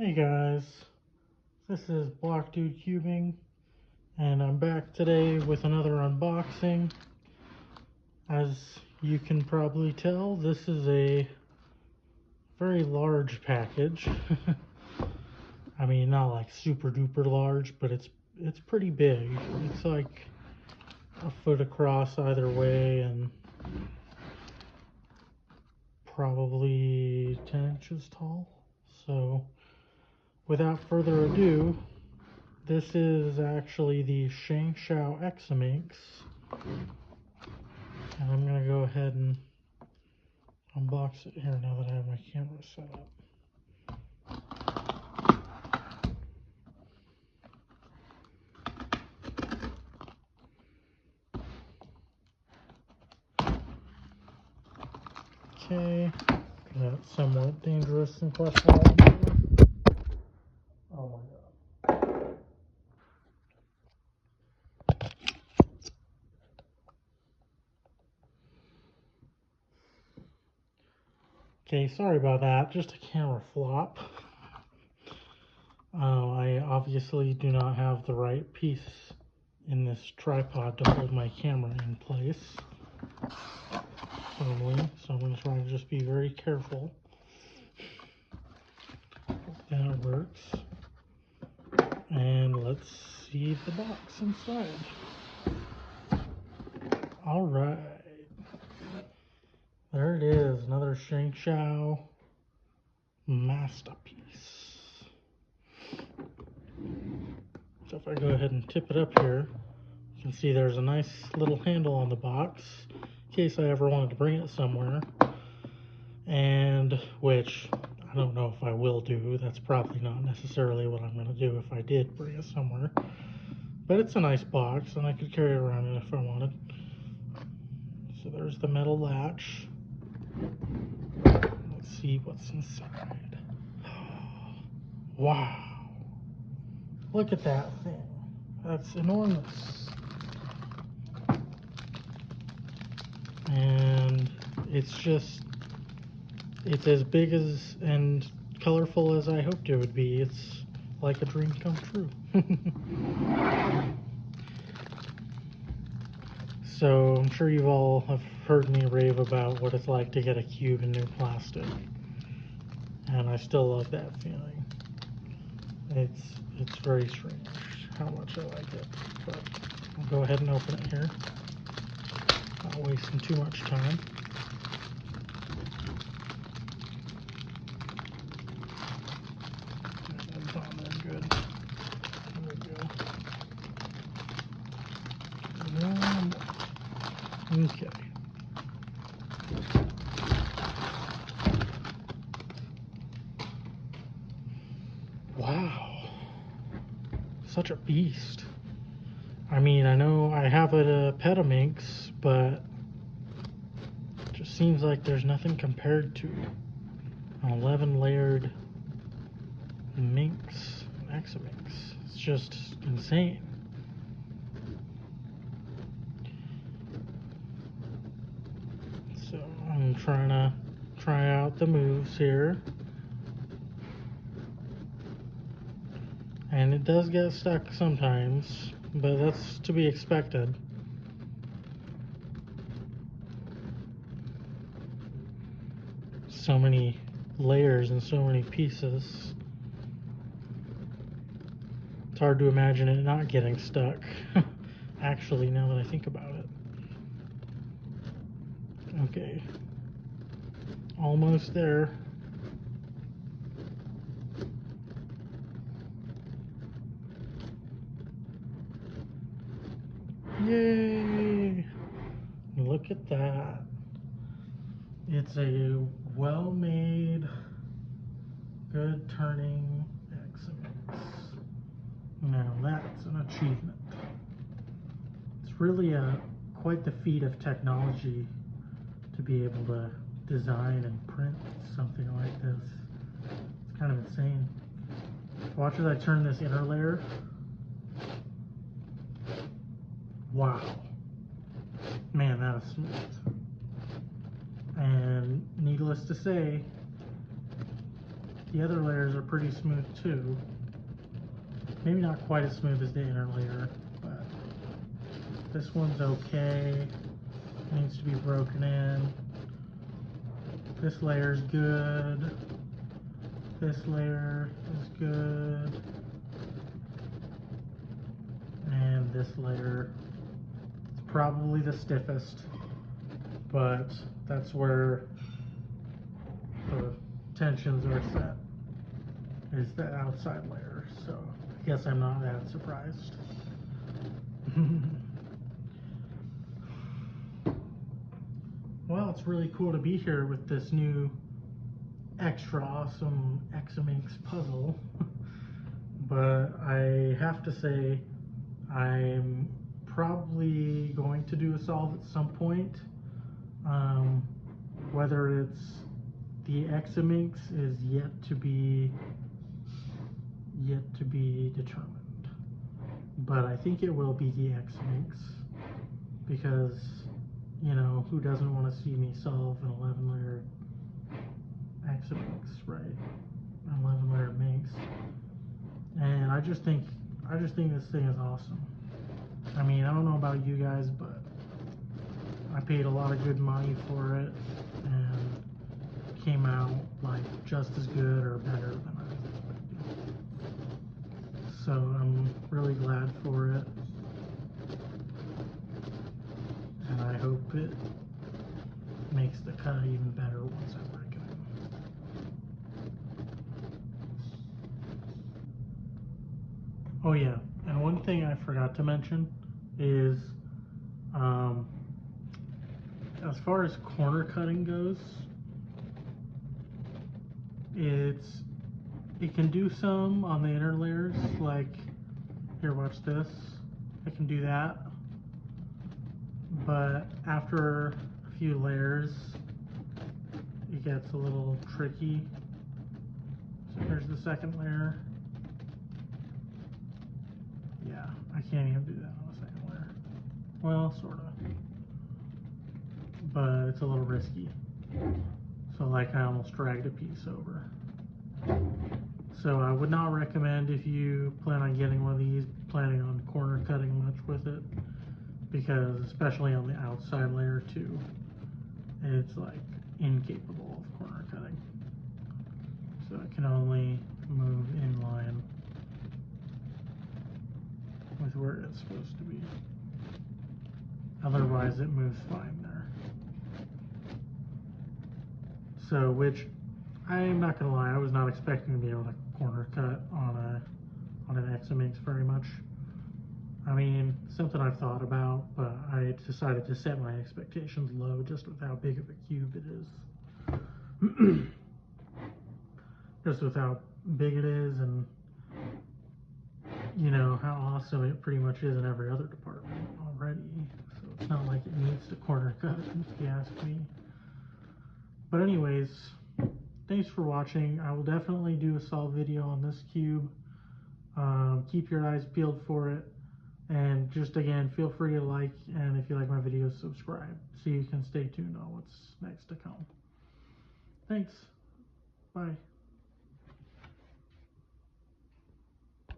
Hey guys, this is Block Dude Cubing, and I'm back today with another unboxing. As you can probably tell, this is a very large package. I mean, not like super duper large, but it's pretty big. It's like a foot across either way and probably 10 inches tall. So without further ado, this is actually the Examinx, and I'm going to go ahead and unbox it here now that I have my camera set up. Okay, that's somewhat dangerous and questionable. Oh my god. Okay, sorry about that, just a camera flop. I obviously do not have the right piece in this tripod to hold my camera in place firmly, so I'm going to try to just be very careful. That works. And let's see the box inside. Alright. There it is, another Examinx masterpiece. So if I go ahead and tip it up here, you can see there's a nice little handle on the box in case I ever wanted to bring it somewhere. And which I don't know if I will do. That's probably not necessarily what I'm going to do if I did bring it somewhere. But it's a nice box and I could carry it around it if I wanted. So there's the metal latch. Let's see what's inside. Wow. Look at that thing. That's enormous. And it's as big as and colorful as I hoped it would be. It's like a dream come true. So I'm sure you all have heard me rave about what it's like to get a cube in new plastic. And I still love that feeling. It's very strange how much I like it. But I'll go ahead and open it here. Not wasting too much time. That's on there good. There we go. Okay. Wow. Such a beast. I mean, I know I have a Examinx, but it just seems like there's nothing compared to an 11-layered Examinx. It's just insane. So I'm trying to try out the moves here. And it does get stuck sometimes, but that's to be expected. So many layers and so many pieces. It's hard to imagine it not getting stuck, actually, now that I think about it. Okay. Almost there. Yay! Look at that. It's a well-made, good turning Examinx. Now that's an achievement. It's really quite the feat of technology to be able to design and print something like this. It's kind of insane. Watch as I turn this inner layer. Wow. Man, that is smooth. And needless to say, the other layers are pretty smooth too. Maybe not quite as smooth as the inner layer, but this one's okay. Needs to be broken in. This layer's good. This layer is good. And this layer is probably the stiffest, but that's where the tensions are set, is the outside layer. So I guess I'm not that surprised. Well, it's really cool to be here with this new extra awesome Examinx puzzle. But I have to say, I'm probably going to do a solve at some point. Whether it's the Examinx is yet to be determined. But I think it will be the Examinx, because, you know, who doesn't want to see me solve an 11-layer Examinx, right? An 11-layer Minx. And I just think this thing is awesome. I mean, I don't know about you guys, but I paid a lot of good money for it, and it came out like just as good or better than I was expecting. So I'm really glad for it, and I hope it makes the cut even better once I break it in. Oh yeah, and one thing I forgot to mention is, as far as corner cutting goes, it can do some on the inner layers, like, here, watch this. It can do that, but after a few layers, it gets a little tricky. So here's the second layer. Yeah, I can't even do that on the second layer. Well, sort of. But it's a little risky. So like, I almost dragged a piece over. So I would not recommend, if you plan on getting one of these, planning on corner cutting much with it, because especially on the outside layer too, it's like incapable of corner cutting. So it can only move in line with where it's supposed to be. Otherwise it moves fine there. So, which, I'm not gonna lie, I was not expecting to be able to corner cut on an Examinx very much. I mean, something I've thought about, but I decided to set my expectations low just with how big of a cube it is. Just with how big it is, and you know how awesome it pretty much is in every other department already. So it's not like it needs to corner cut, if you ask me. But anyways, thanks for watching. I will definitely do a solve video on this cube. Keep your eyes peeled for it. And just again, feel free to like, and if you like my videos, subscribe, so you can stay tuned on what's next to come. Thanks. Bye.